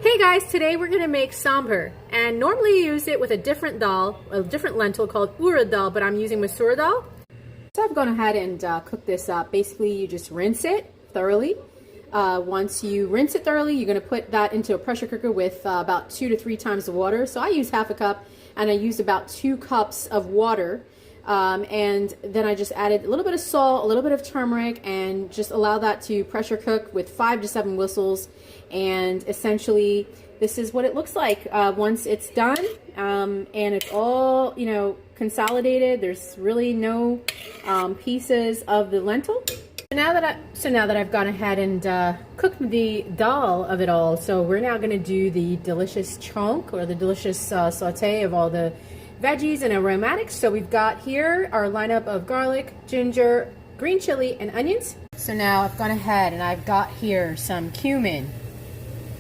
Hey guys, today we're gonna make sambhar, and normally you use it with a different dal, a different lentil called urad dal, but I'm using masoor dal. So I've gone ahead and cooked this up. Basically, you just rinse it thoroughly. Once you rinse it thoroughly, you're gonna put that into a pressure cooker with about 2 to 3 times the water. So I use half a cup, and I use about 2 cups of water. And then I just added a little bit of salt, a little bit of turmeric, and just allow that to pressure cook with 5 to 7 whistles. And essentially, this is what it looks like once it's done, and it's all, you know, consolidated. There's really no pieces of the lentil. So now that I've gone ahead and cooked the dal of it all, so we're now going to do the delicious chunk, or the delicious saute of all the veggies and aromatics. So we've got here our lineup of garlic, ginger, green chili, and onions. So now I've gone ahead and I've got here some cumin,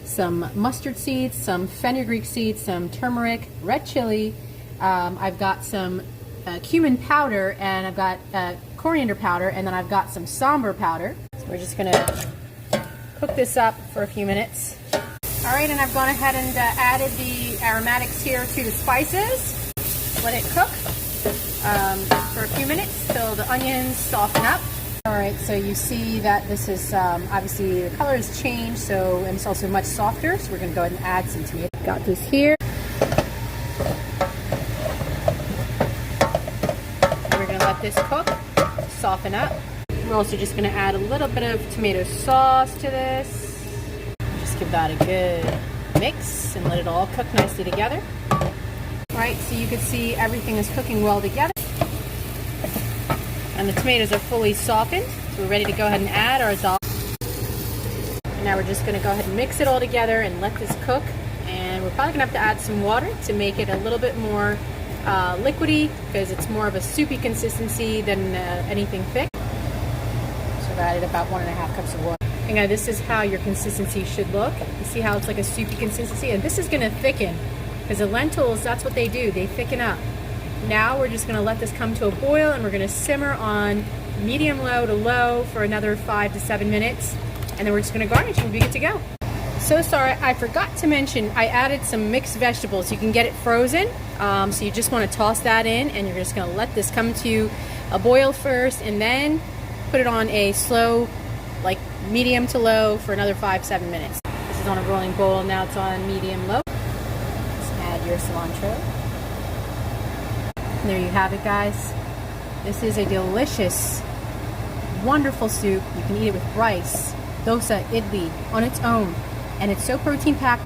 some mustard seeds, some fenugreek seeds, some turmeric, red chili. I've got some cumin powder, and I've got coriander powder, and then I've got some sambar powder. So we're just gonna cook this up for a few minutes. All right, and I've gone ahead and added the aromatics here to the spices. Let it cook for a few minutes till the onions soften up. All right, so you see that this is obviously the color has changed, so, and it's also much softer. So we're going to go ahead and add some tomatoes. Got this here. And we're going to let this cook, soften up. We're also just going to add a little bit of tomato sauce to this. Just give that a good mix and let it all cook nicely together. All right, so you can see everything is cooking well together. And the tomatoes are fully softened, so we're ready to go ahead and add our dal. And now we're just going to go ahead and mix it all together and let this cook. And we're probably going to have to add some water to make it a little bit more liquidy, because it's more of a soupy consistency than anything thick. So I've added about 1.5 cups of water. And now this is how your consistency should look. You see how it's like a soupy consistency? And this is going to thicken, because the lentils, that's what they do, they thicken up. Now we're just going to let this come to a boil, and we're going to simmer on medium low to low for another 5 to 7 minutes, and then we're just going to garnish and we'll be good to go. So sorry, I forgot to mention I added some mixed vegetables. You can get it frozen, so you just want to toss that in, and you're just going to let this come to a boil first, and then put it on a slow, like medium to low, for another 5-7 minutes. This is on a rolling boil, now it's on medium low. Just add your cilantro. And there you have it, guys. This is a delicious, wonderful soup. You can eat it with rice, dosa, idli, on its own. And it's so protein packed.